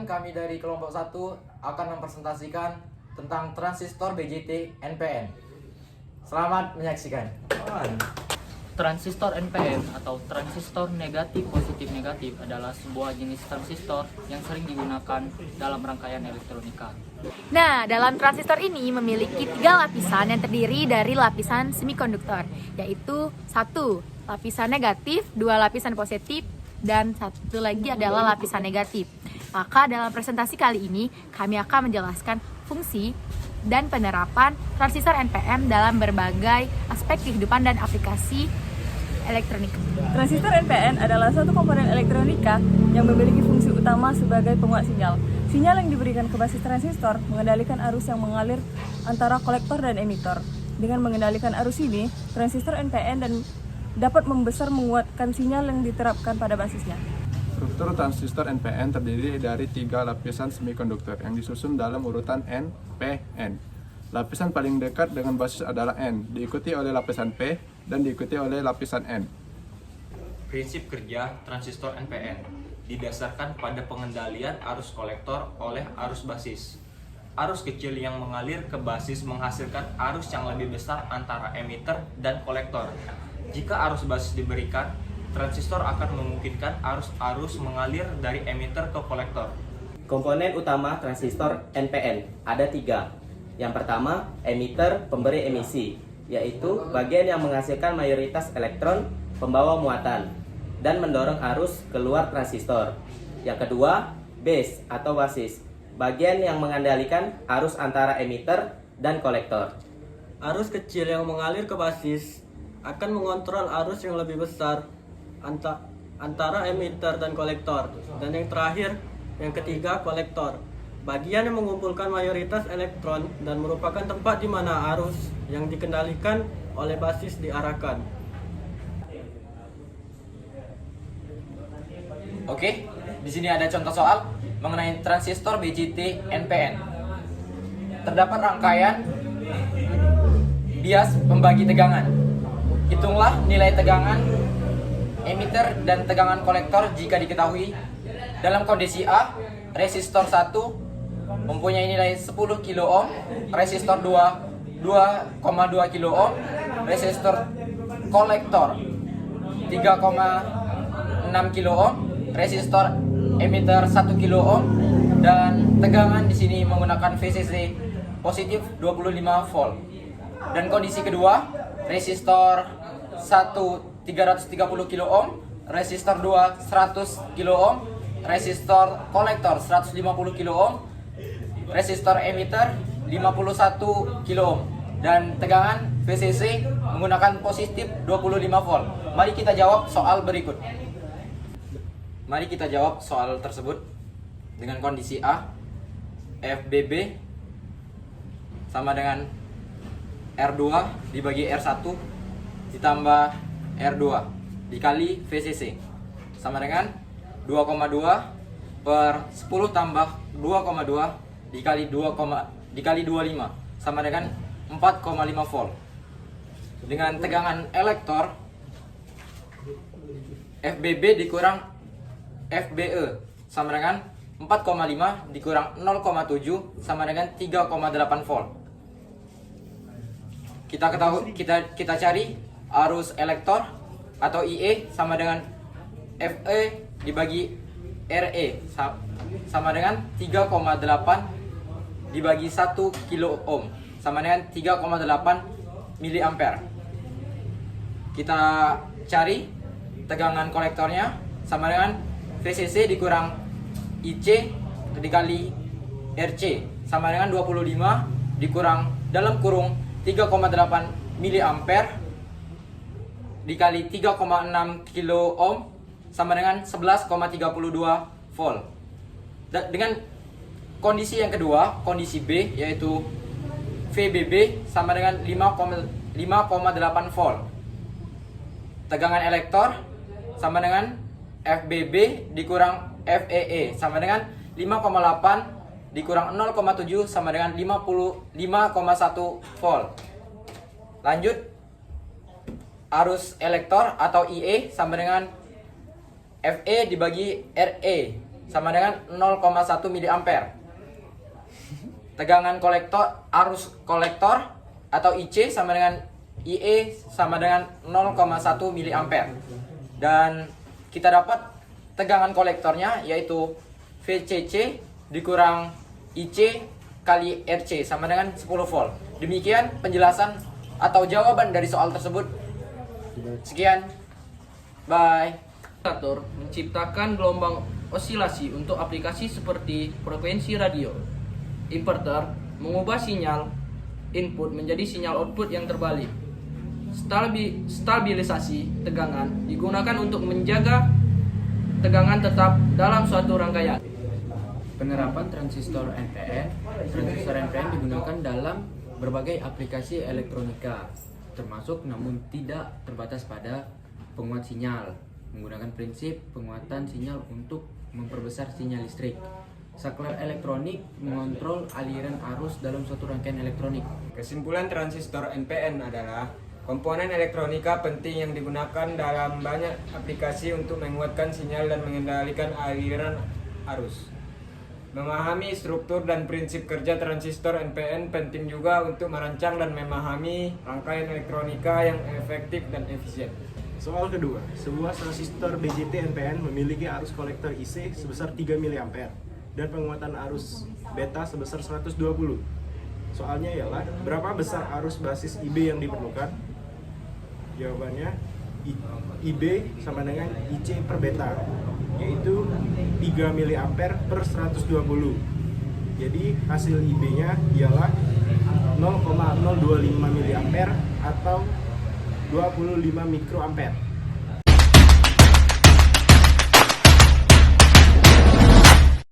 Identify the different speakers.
Speaker 1: kami dari kelompok 1 akan mempresentasikan tentang transistor BJT NPN. Selamat menyaksikan.
Speaker 2: Transistor NPN atau transistor negatif positif negatif adalah sebuah jenis transistor yang sering digunakan dalam rangkaian elektronika.
Speaker 3: Nah, dalam transistor ini memiliki 3 lapisan yang terdiri dari lapisan semikonduktor, yaitu 1 lapisan negatif, 2 lapisan positif, dan 1 lagi adalah lapisan negatif. Maka dalam presentasi kali ini kami akan menjelaskan fungsi dan penerapan transistor NPN dalam berbagai aspek kehidupan dan aplikasi elektronika.
Speaker 4: Transistor NPN adalah suatu komponen elektronika yang memiliki fungsi utama sebagai penguat sinyal. Sinyal yang diberikan ke basis transistor mengendalikan arus yang mengalir antara kolektor dan emitor. Dengan mengendalikan arus ini, transistor NPN dapat membesar menguatkan sinyal yang diterapkan pada basisnya.
Speaker 5: Struktur transistor NPN terdiri dari 3 lapisan semikonduktor yang disusun dalam urutan N, P, N. Lapisan paling dekat dengan basis adalah N, diikuti oleh lapisan P, dan diikuti oleh lapisan N.
Speaker 6: Prinsip kerja transistor NPN didasarkan pada pengendalian arus kolektor oleh arus basis. Arus kecil yang mengalir ke basis menghasilkan arus yang lebih besar antara emitter dan kolektor. Jika arus basis diberikan, transistor akan memungkinkan arus-arus mengalir dari emitter ke kolektor.
Speaker 7: Komponen utama transistor NPN ada 3. Yang pertama, emitter pemberi emisi, yaitu bagian yang menghasilkan mayoritas elektron pembawa muatan dan mendorong arus keluar transistor. Yang kedua, base atau basis, bagian yang mengendalikan arus antara emitter dan kolektor.
Speaker 8: Arus kecil yang mengalir ke basis akan mengontrol arus yang lebih besar antara emitter dan kolektor. Dan yang terakhir, yang ketiga, kolektor, bagian yang mengumpulkan mayoritas elektron dan merupakan tempat di mana arus yang dikendalikan oleh basis diarahkan.
Speaker 1: Oke, di sini ada contoh soal mengenai transistor BJT NPN. Terdapat rangkaian bias pembagi tegangan. Hitunglah nilai tegangan emitter dan tegangan kolektor jika diketahui. Dalam kondisi A, resistor 1 mempunyai nilai 10 kilo ohm, resistor 2 2,2 kilo ohm, resistor kolektor 3,6 kilo ohm, resistor emitter 1 kilo ohm, dan tegangan di sini menggunakan VCC positif 25 volt. Dan kondisi kedua, resistor 1 330 kilo ohm, resistor 2 100 kilo ohm, resistor kolektor 150 kilo ohm, resistor emitter 51 kilo ohm, dan tegangan VCC menggunakan positif 25 volt. Mari kita jawab soal berikut. Mari kita jawab soal tersebut dengan kondisi A, FBB sama dengan R2 dibagi R1 ditambah R2 dikali VCC sama dengan 2,2 per 10 tambah 2,2 dikali 25 sama dengan 4,5 volt. Dengan tegangan elektor FBB dikurang FBE sama dengan 4,5 dikurang 0,7 sama dengan 3,8 volt. Kita cari arus elektor atau IE sama dengan FE dibagi RE sama dengan 3,8 dibagi 1 kilo ohm sama dengan 3,8 miliampere. Kita cari tegangan kolektornya sama dengan VCC dikurang IC dikali RC sama dengan 25 dikurang dalam kurung 3,8 miliampere dikali 3,6 kilo ohm sama dengan 11,32 volt. Dengan kondisi yang kedua, kondisi B, yaitu VBB sama dengan 5,8 volt. Tegangan elektor sama dengan FBB dikurang FEE sama dengan 5,8 dikurang 0,7 sama dengan 55,1 volt. Lanjut, arus elektor atau IE sama dengan FE dibagi RE sama dengan 0,1 mA. Tegangan arus kolektor atau IC sama dengan IE sama dengan 0,1 mA. Dan kita dapat tegangan kolektornya yaitu VCC dikurang IC kali RC sama dengan 10 volt. Demikian penjelasan atau jawaban dari soal tersebut. Sekian. Bye.
Speaker 9: Atur menciptakan gelombang osilasi untuk aplikasi seperti frekuensi radio. Inverter mengubah sinyal input menjadi sinyal output yang terbalik. Stabilisasi tegangan digunakan untuk menjaga tegangan tetap dalam suatu rangkaian.
Speaker 2: Penerapan transistor NPN. Transistor NPN digunakan dalam berbagai aplikasi elektronika, termasuk namun tidak terbatas pada penguat sinyal, menggunakan prinsip penguatan sinyal untuk memperbesar sinyal listrik. Saklar elektronik mengontrol aliran arus dalam suatu rangkaian elektronik.
Speaker 10: Kesimpulan transistor NPN adalah komponen elektronika penting yang digunakan dalam banyak aplikasi untuk menguatkan sinyal dan mengendalikan aliran arus. Memahami struktur dan prinsip kerja transistor NPN penting juga untuk merancang dan memahami rangkaian elektronika yang efektif dan efisien.
Speaker 11: Soal kedua, sebuah transistor BJT NPN memiliki arus kolektor IC sebesar 3 mA dan penguatan arus beta sebesar 120. Soalnya ialah, berapa besar arus basis IB yang diperlukan? Jawabannya, IB sama dengan IC per beta, yaitu 3 mA per 120. Jadi hasil IB-nya ialah 0,025 mA atau 25 mikroampere.